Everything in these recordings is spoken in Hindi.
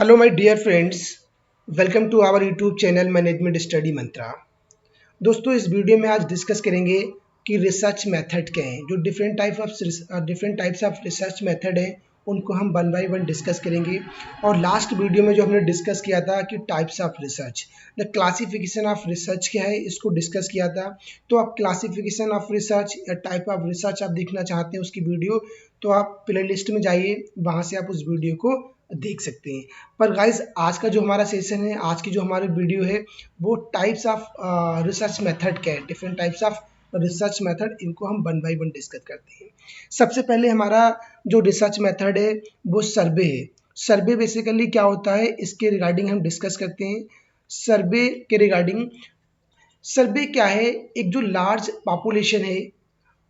Hello my dear friends, welcome to our YouTube channel Management Study Mantra. दोस्तों, इस वीडियो में आज डिस्कस करेंगे कि रिसर्च मेथड क्या हैं। जो different types of research method है उनको हम वन बाय वन डिस्कस करेंगे। और लास्ट वीडियो में जो हमने डिस्कस किया था कि types of research, the classification of research क्या है, इसको डिस्कस किया था। तो आप क्लासिफिकेशन ऑफ रिसर्च या टाइप ऑफ रिसर्च आप देखना चाहते हैं उसकी वीडियो, तो आप प्ले लिस्ट में जाइए, वहाँ से आप उस वीडियो को देख सकते हैं। पर गाइज, आज का जो हमारा सेशन है, आज की जो हमारी वीडियो है, वो टाइप्स ऑफ रिसर्च मेथड क्या है, different types of research method, इनको हम वन बाय वन डिस्कस करते हैं। सबसे पहले हमारा जो रिसर्च मेथड है वो सर्वे है। सर्वे बेसिकली क्या होता है, इसके रिगार्डिंग हम डिस्कस करते हैं। सर्वे के रिगार्डिंग, सर्वे क्या है, एक जो लार्ज पॉपुलेशन है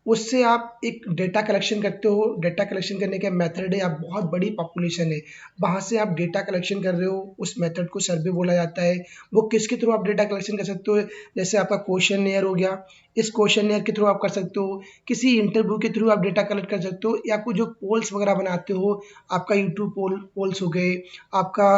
उससे आप एक डेटा कलेक्शन करते हो। डेटा कलेक्शन करने का मेथड है, आप बहुत बड़ी पॉपुलेशन है वहाँ से आप डेटा कलेक्शन कर रहे हो, उस मेथड को सर्वे बोला जाता है। वो किसके थ्रू आप डेटा कलेक्शन कर सकते हो, जैसे आपका क्वेश्चन एयर हो गया, इस क्वेश्चन एयर के थ्रू आप कर सकते हो, किसी इंटरव्यू के थ्रू आप डेटा कलेक्ट कर सकते हो, या कोई जो पोल्स वगैरह बनाते हो, आपका यूट्यूब पोल्स हो गए, आपका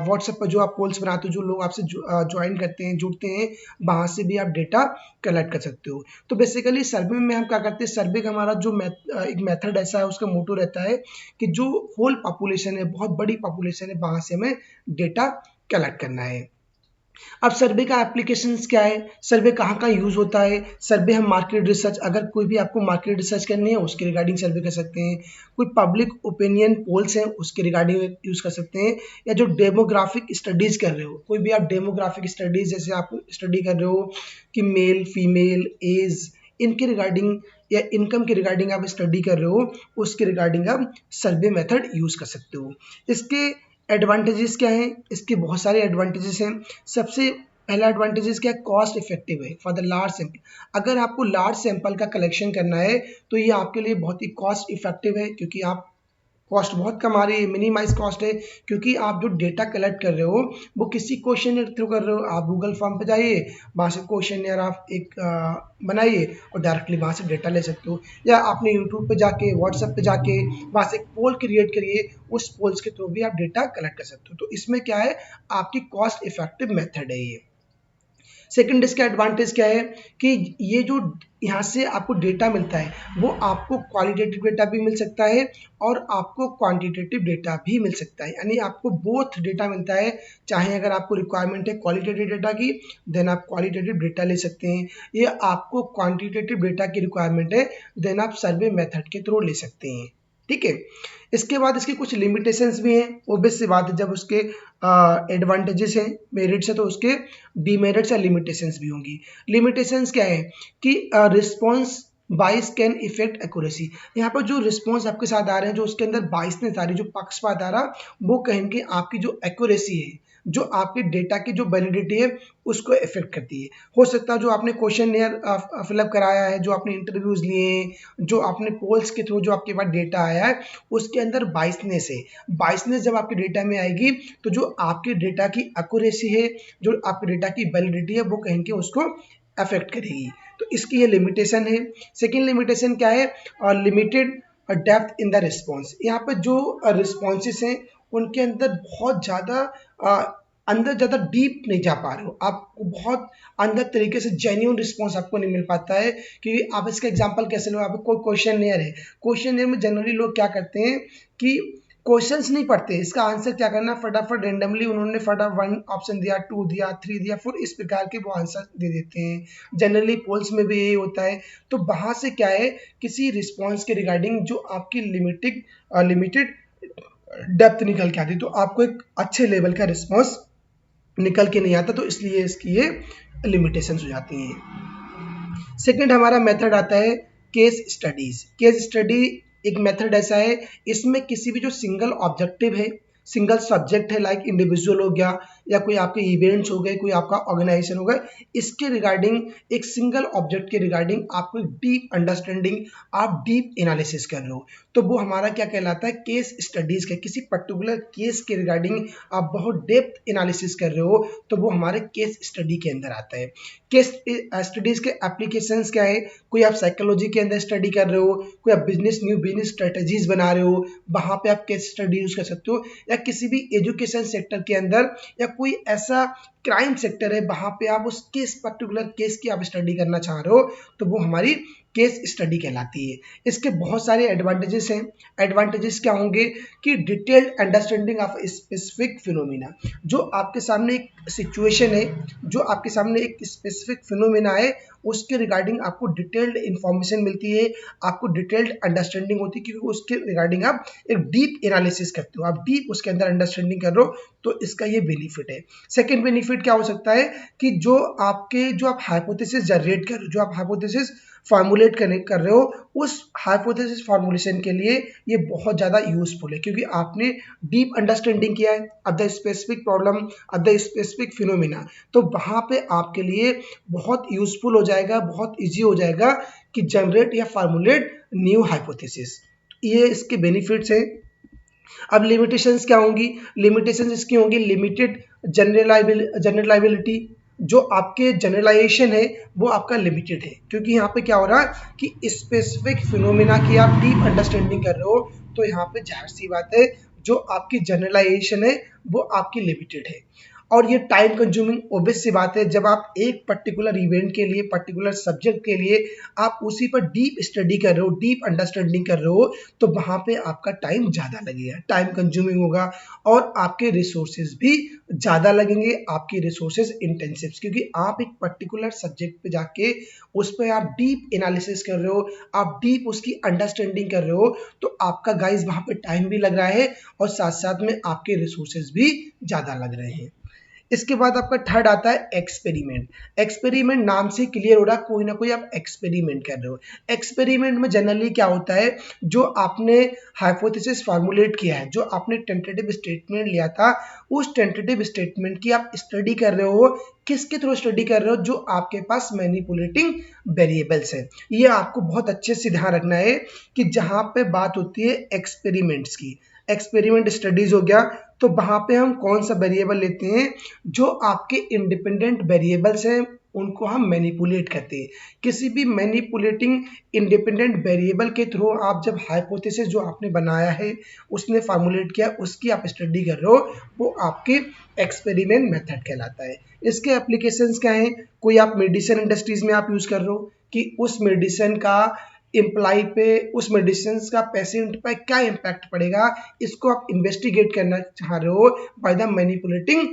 व्हाट्सएप पर जो आप पोल्स बनाते हो, जो लोग आपसे ज्वाइन करते हैं, जुड़ते हैं, वहाँ से भी आप डेटा कलेक्ट कर सकते हो। तो बेसिकली सर्वे में हम क्या करते हैं, सर्वे का हमारा जो एक मेथड ऐसा है, उसका मोटो रहता है कि जो होल पॉपुलेशन है, बहुत बड़ी पॉपुलेशन है, वहां से हमें डेटा कलेक्ट करना है। अब सर्वे का एप्लीकेशंस क्या है, सर्वे कहाँ कहाँ यूज होता है। सर्वे हम मार्केट रिसर्च, अगर कोई भी आपको मार्केट रिसर्च करनी है उसके रिगार्डिंग सर्वे कर सकते हैं। कोई पब्लिक ओपिनियन पोल्स हैं उसके रिगार्डिंग यूज कर सकते हैं। या जो डेमोग्राफिक स्टडीज कर रहे हो, कोई भी आप डेमोग्राफिक स्टडीज, जैसे आप स्टडी कर रहे हो कि मेल फीमेल एज, इनके रिगार्डिंग या इनकम के रिगार्डिंग आप स्टडी कर रहे हो, उसके रिगार्डिंग आप सर्वे मेथड यूज कर सकते हो। इसके एडवांटेजेस क्या हैं, इसके बहुत सारे एडवांटेजेस हैं। सबसे पहला एडवांटेजेस क्या है, कॉस्ट इफेक्टिव है फॉर द लार्ज सैंपल। अगर आपको लार्ज सैंपल का कलेक्शन करना है तो ये आपके लिए बहुत ही कॉस्ट इफेक्टिव है, क्योंकि आप कॉस्ट बहुत कम आ रही है, मिनिमाइज कॉस्ट है। क्योंकि आप जो डेटा कलेक्ट कर रहे हो वो किसी क्वेश्चन थ्रू कर रहे हो, आप गूगल फॉर्म पे जाइए, वहाँ से क्वेश्चन आप एक बनाइए और डायरेक्टली वहाँ से डेटा ले सकते हो। या आपने यूट्यूब पे जाके, व्हाट्सएप पे जाके, वहाँ से एक पोल क्रिएट करिए, उस पोल्स के थ्रू भी आप डेटा कलेक्ट कर सकते हो। तो इसमें क्या है, आपकी कॉस्ट इफेक्टिव मेथड है ये। सेकंड, इसका एडवांटेज क्या है कि ये जो यहाँ से आपको डेटा मिलता है वो आपको क्वालिटेटिव डेटा भी मिल सकता है और आपको क्वांटिटेटिव डेटा भी मिल सकता है, यानी आपको बोथ डेटा मिलता है। चाहे अगर आपको रिक्वायरमेंट है क्वालिटेटिव डेटा की, देन आप क्वालिटेटिव डेटा ले सकते हैं। ये आपको क्वांटिटेटिव डेटा की रिक्वायरमेंट है, देन आप सर्वे मेथड के थ्रू ले सकते हैं। ठीक है। इसके बाद इसकी कुछ लिमिटेशंस भी हैं। ओबियस सी बात है, जब उसके एडवांटेजेस हैं, मेरिट्स है, तो उसके डीमेरिट्स या लिमिटेशंस भी होंगी। लिमिटेशंस क्या है कि रिस्पॉन्स बाइस कैन इफेक्ट एक्यूरेसी। यहाँ पर जो रिस्पॉन्स आपके साथ आ रहे हैं, जो उसके अंदर बाइसनेस आ रही, जो पक्षपात आ रहा, वो कहेंगे आपकी जो एक्यूरेसी है, जो आपके डेटा की जो वैलिडिटी है, उसको इफेक्ट करती है। हो सकता है जो आपने क्वेश्चन फिलअप कराया है, जो आपने इंटरव्यूज लिए हैं, जो आपने पोल्स के थ्रू जो आपके पास डेटा आया है, उसके अंदर बाइसनेस है। बाइसनेस जब आपके डेटा में आएगी तो जो आपके डेटा की एक्यूरेसी है, जो आपके डेटा की वैलिडिटी है, वो कहीं के उसको अफेक्ट करेगी। तो इसकी ये लिमिटेशन है। सेकेंड लिमिटेशन क्या है, limited depth in the response. यहाँ पर जो रिस्पॉन्सेस हैं उनके अंदर बहुत ज़्यादा अंदर ज़्यादा डीप नहीं जा पा रहे हो, आपको बहुत अंदर तरीके से जेन्युइन रिस्पॉन्स आपको नहीं मिल पाता है। कि आप इसका एग्जांपल कैसे लो, आप कोई क्वेश्चन एयर है, क्वेश्चन एयर में जनरली लोग क्या करते हैं कि क्वेश्चंस नहीं पढ़ते, इसका आंसर क्या करना, फटाफट रेंडमली उन्होंने फटाफट वन ऑप्शन दिया, टू दिया, थ्री दिया, फिर इस प्रकार के वो आंसर दे देते हैं। जनरली पोल्स में भी यही होता है। तो वहाँ से क्या है, किसी रिस्पॉन्स के रिगार्डिंग जो आपकी लिमिटेड डेप्थ निकल के आती है, तो आपको एक अच्छे लेवल का रिस्पॉन्स निकल के नहीं आता, तो इसलिए इसकी ये लिमिटेशंस हो जाती हैं। सेकंड हमारा मेथड आता है केस स्टडीज। केस स्टडी एक मेथड ऐसा है, इसमें किसी भी जो सिंगल ऑब्जेक्टिव है, सिंगल सब्जेक्ट है, लाइक इंडिविजुअल हो गया, या कोई आपके इवेंट्स हो गए, कोई आपका ऑर्गेनाइजेशन हो गया, इसके रिगार्डिंग, एक सिंगल ऑब्जेक्ट के रिगार्डिंग आपको डीप अंडरस्टैंडिंग, आप डीप एनालिसिस कर रहे हो, तो वो हमारा क्या कहलाता है, केस स्टडीज का। किसी पर्टिकुलर केस के रिगार्डिंग आप बहुत डेप्थ एनालिसिस कर रहे हो, तो वो हमारे केस स्टडी के अंदर आता है। केस स्टडीज के एप्लीकेशंस क्या है, कोई आप साइकोलॉजी के अंदर स्टडी कर रहे हो, कोई आप न्यू बिजनेस स्ट्रेटजीज बना रहे हो, वहाँ पे आप केस स्टडी यूज कर सकते हो। या किसी भी एजुकेशन सेक्टर के अंदर या कोई ऐसा क्राइम सेक्टर है वहां पे आप उस केस पर्टिकुलर केस की आप स्टडी करना चाह रहे हो तो वो हमारी केस स्टडी कहलाती है। इसके बहुत सारे एडवांटेजेस हैं। एडवांटेजेस क्या होंगे कि detailed understanding of specific phenomena, जो आपके सामने एक सिचुएशन है, जो आपके सामने एक स्पेसिफिक फिनोमिना है, उसके रिगार्डिंग आपको डिटेल्ड इंफॉर्मेशन मिलती है, आपको डिटेल्ड अंडरस्टैंडिंग होती है, क्योंकि उसके रिगार्डिंग आप एक डीप एनालिसिस करते हो, आप डीप उसके अंदर अंडरस्टैंडिंग कर रहे हो, तो इसका ये बेनिफिट है। सेकेंड बेनिफिट क्या हो सकता है कि जो आप हाइपोथेसिस जनरेट कर रहे हो, जो आप हाइपोथेसिस फॉर्मुलेट कर रहे हो, उस हाइपोथेसिस फॉर्मुलेशन के लिए ये बहुत ज़्यादा यूजफुल है, क्योंकि आपने डीप अंडरस्टैंडिंग किया है of the specific problem, of the specific phenomena, तो वहाँ पे आपके लिए बहुत यूजफुल हो जाएगा, बहुत ईजी हो जाएगा कि जनरेट या फॉर्मुलेट न्यू हाइपोथेसिस। ये इसके बेनिफिट्स हैं। अब लिमिटेशंस क्या होंगी? लिमिटेशंस इसकी होंगी लिमिटेड जनरलाइबिलिटी, जो आपके जनरलाइजेशन है वो आपका लिमिटेड है, क्योंकि यहाँ पे क्या हो रहा है कि स्पेसिफिक फिनोमिना की आप डीप अंडरस्टैंडिंग कर रहे हो, तो यहाँ पे जाहिर सी बात है जो आपकी जनरलाइजेशन है वो आपकी लिमिटेड है। और ये टाइम कंज्यूमिंग ऑब्वियस सी बात है, जब आप एक पर्टिकुलर इवेंट के लिए, पर्टिकुलर सब्जेक्ट के लिए आप उसी पर डीप स्टडी कर रहे हो, डीप अंडरस्टैंडिंग कर रहे हो, तो वहाँ पे आपका टाइम ज़्यादा लगेगा, टाइम कंज्यूमिंग होगा, और आपके रिसोर्सेज भी ज़्यादा लगेंगे, आपकी रिसोर्सेज इंटेंसिव, क्योंकि आप एक पर्टिकुलर सब्जेक्ट पे जाके उस पर आप डीप एनालिसिस कर रहे हो, आप डीप उसकी अंडरस्टैंडिंग कर रहे हो, तो आपका गाइज वहाँ पे टाइम भी लग रहा है और साथ साथ में आपके रिसोर्सेज भी ज़्यादा लग रहे हैं। इसके बाद आपका थर्ड आता है एक्सपेरिमेंट। एक्सपेरिमेंट नाम से क्लियर हो रहा है कोई ना कोई आप एक्सपेरिमेंट कर रहे हो। एक्सपेरिमेंट में जनरली क्या होता है, जो आपने हाइपोथेसिस फॉर्मुलेट किया है, जो आपने टेंटेटिव स्टेटमेंट लिया था, उस टेंटेटिव स्टेटमेंट की आप स्टडी कर रहे हो। किसके थ्रू स्टडी कर रहे हो? जो आपके पास मैनिपुलेटिंग वेरिएबल्स है। ये आपको बहुत अच्छे से ध्यान रखना है कि जहां पे बात होती है एक्सपेरिमेंट्स की, एक्सपेरिमेंट स्टडीज हो गया, तो वहां पे हम कौन सा वेरिएबल लेते हैं? जो आपके इंडिपेंडेंट वेरिएबल्स हैं उनको हम मैनिपुलेट करते हैं। किसी भी मैनिपुलेटिंग इंडिपेंडेंट वेरिएबल के थ्रू आप जब हाइपोथेसिस जो आपने बनाया है, उसने फॉर्मुलेट किया, उसकी आप स्टडी कर रहे हो, वो आपके एक्सपेरिमेंट मेथड कहलाता है। इसके एप्लीकेशंस क्या हैं? कोई आप मेडिसिन इंडस्ट्रीज में आप यूज कर रहे हो कि उस मेडिसिन का एम्प्लाई पे, उस मेडिसिन का पेशेंट पे क्या इम्पैक्ट पड़ेगा, इसको आप इन्वेस्टिगेट करना चाह रहे हो by the manipulating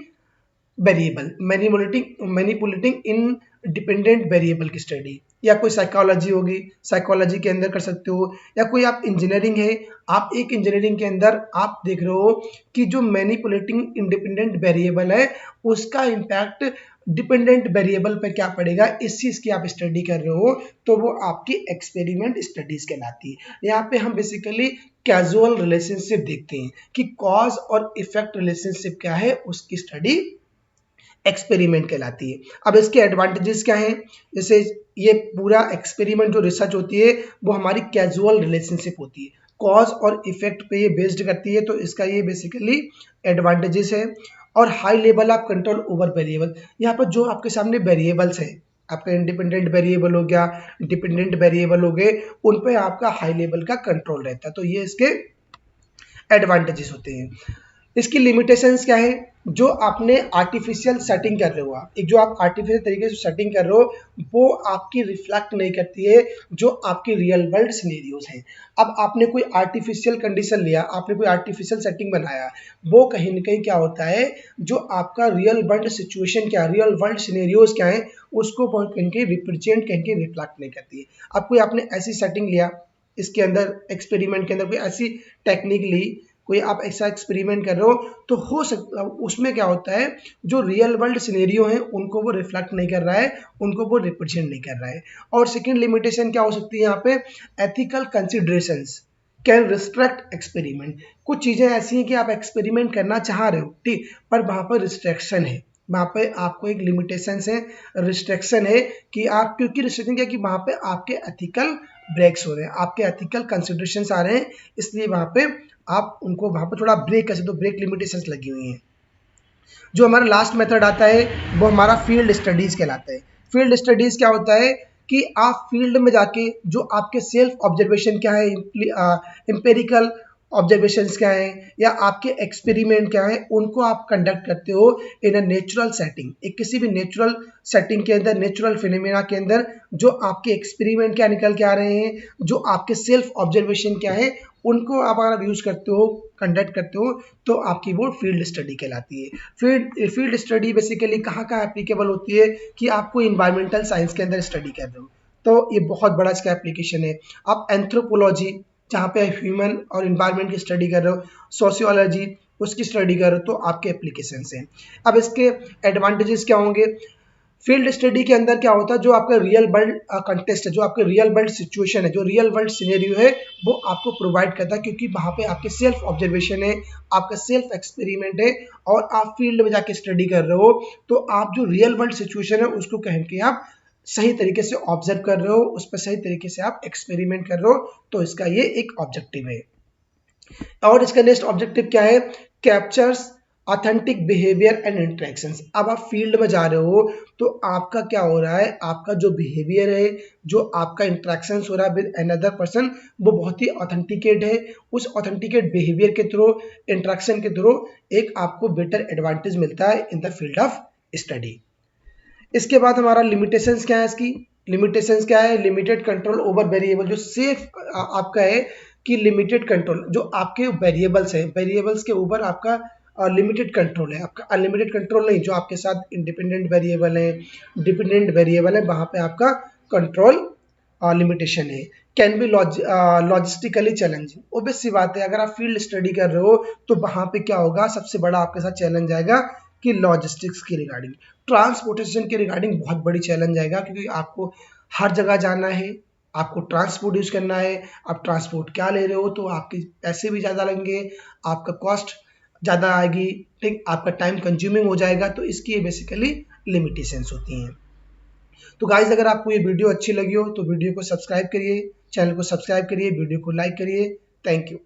variable, manipulating in dependent variable की स्टडी। या कोई साइकोलॉजी होगी, साइकोलॉजी के अंदर कर सकते हो, या कोई आप इंजीनियरिंग है, आप एक इंजीनियरिंग के अंदर आप देख रहे हो कि जो मैनिपुलेटिंग इंडिपेंडेंट वेरिएबल है उसका इम्पैक्ट डिपेंडेंट वेरिएबल पर क्या पड़ेगा, इस चीज़ की आप स्टडी कर रहे हो, तो वो आपकी एक्सपेरिमेंट स्टडीज कहलाती है। यहाँ पे हम बेसिकली कैजुअल रिलेशनशिप देखते हैं कि कॉज और इफेक्ट रिलेशनशिप क्या है, उसकी स्टडी एक्सपेरिमेंट कहलाती है। अब इसके एडवांटेजेस क्या हैं? जैसे ये पूरा एक्सपेरिमेंट जो रिसर्च होती है वो हमारी कैजुअल रिलेशनशिप होती है, कॉज और इफेक्ट पे ये बेस्ड करती है, तो इसका ये बेसिकली एडवांटेजेस है। और high level of control over variable, यहाँ पर जो आपके सामने वेरिएबल्स है, आपका इंडिपेंडेंट वेरिएबल हो गया, डिपेंडेंट वेरिएबल हो गए, उन पे आपका हाई लेवल का कंट्रोल रहता है, तो ये इसके एडवांटेजेस होते हैं। इसकी लिमिटेशंस क्या है? जो आपने आर्टिफिशियल सेटिंग कर रहे हो, आप एक जो आप आर्टिफिशियल तरीके से सेटिंग कर रहे हो वो आपकी रिफ्लेक्ट नहीं करती है जो आपकी रियल वर्ल्ड सिनेरियोज हैं। अब आपने कोई आर्टिफिशियल कंडीशन लिया, आपने कोई आर्टिफिशियल सेटिंग बनाया, वो कहीं ना कहीं क्या होता है, जो आपका रियल वर्ल्ड सिचुएशन क्या है, रियल वर्ल्ड सिनेरियोज क्या है, उसको कहीं के रिप्रेजेंट, कहीं के रिफ्लेक्ट नहीं करती है। अब कोई आपने ऐसी सेटिंग लिया, इसके अंदर एक्सपेरिमेंट के अंदर कोई ऐसी टेक्निक ली, कोई आप ऐसा एक्सपेरिमेंट कर रहे हो, तो हो सकता उसमें क्या होता है, जो रियल वर्ल्ड सिनेरियो है उनको वो रिफ्लेक्ट नहीं कर रहा है, उनको वो रिप्रेजेंट नहीं कर रहा है। और सेकंड लिमिटेशन क्या हो सकती है यहाँ पे, ethical considerations can restrict experiment. कुछ चीज़ें ऐसी हैं कि आप एक्सपेरिमेंट करना चाह रहे हो, ठीक, पर वहाँ पर रिस्ट्रिक्शन है, वहाँ पे आपको एक लिमिटेशन है, रिस्ट्रिक्शन है कि आप, क्योंकि रिस्ट्रिक्शन क्या है कि वहाँ पे आपके एथिकल ब्रेक्स हो रहे हैं, आपके एथिकल कंसिडरेशंस आ रहे हैं, इसलिए वहाँ पे आप उनको वहाँ पर थोड़ा ब्रेक कर सकते हो, ब्रेक लिमिटेशंस लगी हुई हैं। जो हमारा लास्ट मेथड आता है वो हमारा फील्ड स्टडीज़ कहलाता है। फील्ड स्टडीज़ क्या होता है कि आप फील्ड में जाके जो आपके सेल्फ ऑब्जर्वेशन क्या है, एम्पेरिकल, ऑब्जर्वेशंस क्या हैं या आपके एक्सपेरिमेंट क्या हैं, उनको आप कंडक्ट करते हो इन अ नेचुरल सेटिंग, एक किसी भी नेचुरल सेटिंग के अंदर, नेचुरल फिनोमेना के अंदर, जो आपके एक्सपेरिमेंट क्या निकल के आ रहे हैं, जो आपके सेल्फ ऑब्जर्वेशन क्या है, उनको आप अगर यूज करते हो, कंडक्ट करते हो, तो आपकी वो फील्ड स्टडी कहलाती है। फील्ड स्टडी बेसिकली कहाँ कहाँ एप्लीकेबल होती है कि आपको इन्वायरमेंटल साइंस के अंदर स्टडी कर रहे हो, तो ये बहुत बड़ा इसका एप्लीकेशन है। आप एंथ्रोपोलॉजी, जहाँ पे ह्यूमन और इन्वायरमेंट की स्टडी कर रहे हो, सोशियोलॉजी उसकी स्टडी कर रहे हो, तो आपके एप्लीकेशन हैं। अब इसके एडवांटेजेस क्या होंगे? फील्ड स्टडी के अंदर क्या होता है, जो आपका रियल वर्ल्ड कंटेस्ट है, जो आपके रियल वर्ल्ड सिचुएशन है, जो रियल वर्ल्ड सिनेरियो है, वो आपको प्रोवाइड करता है, क्योंकि वहाँ पे आपके सेल्फ ऑब्जर्वेशन है, आपका सेल्फ एक्सपेरिमेंट है, और आप फील्ड में जाके स्टडी कर रहे हो, तो आप जो रियल वर्ल्ड सिचुएशन है उसको कह के आप सही तरीके से ऑब्जर्व कर रहे हो, उस पर सही तरीके से आप एक्सपेरिमेंट कर रहे हो, तो इसका ये एक ऑब्जेक्टिव है। और इसका नेक्स्ट ऑब्जेक्टिव क्या है? Captures authentic behaviour and interactions. अब आप फील्ड में जा रहे हो, तो आपका क्या हो रहा है, आपका जो बिहेवियर है, जो आपका इंटरेक्शंस हो रहा है विद अनदर पर्सन, वो बहुत ही ऑथेंटिकेट है। उस ऑथेंटिकेट बिहेवियर के थ्रू, इंटरेक्शन के थ्रू एक आपको बेटर एडवांटेज मिलता है in the field of study. इसके बाद हमारा लिमिटेशंस क्या है? इसकी लिमिटेशंस क्या है? लिमिटेड कंट्रोल ओवर वेरिएबल, जो सिर्फ आपका है कि लिमिटेड कंट्रोल, जो आपके वेरिएबल्स हैं, वेरिएबल्स के ऊपर आपका लिमिटेड कंट्रोल है, आपका अनलिमिटेड कंट्रोल नहीं। जो आपके साथ इंडिपेंडेंट वेरिएबल है, डिपेंडेंट वेरिएबल है, वहाँ पे आपका कंट्रोल लिमिटेशन है। Can be logistically challenging. Obvious सी बात है, अगर आप फील्ड स्टडी कर रहे हो, तो वहाँ पे क्या होगा, सबसे बड़ा आपके साथ चैलेंज आएगा कि लॉजिस्टिक्स के रिगार्डिंग, ट्रांसपोर्टेशन के रिगार्डिंग बहुत बड़ी चैलेंज आएगा, क्योंकि आपको हर जगह जाना है, आपको ट्रांसपोर्ट यूज करना है। आप ट्रांसपोर्ट क्या ले रहे हो, तो आपके पैसे भी ज़्यादा लगेंगे, आपका कॉस्ट ज़्यादा आएगी, ठीक, आपका टाइम कंज्यूमिंग हो जाएगा, तो इसकी ये बेसिकली लिमिटेशंस होती हैं। तो गाइज, अगर आपको ये वीडियो अच्छी लगी हो, तो वीडियो को सब्सक्राइब करिए, चैनल को सब्सक्राइब करिए, वीडियो को लाइक करिए। Thank you.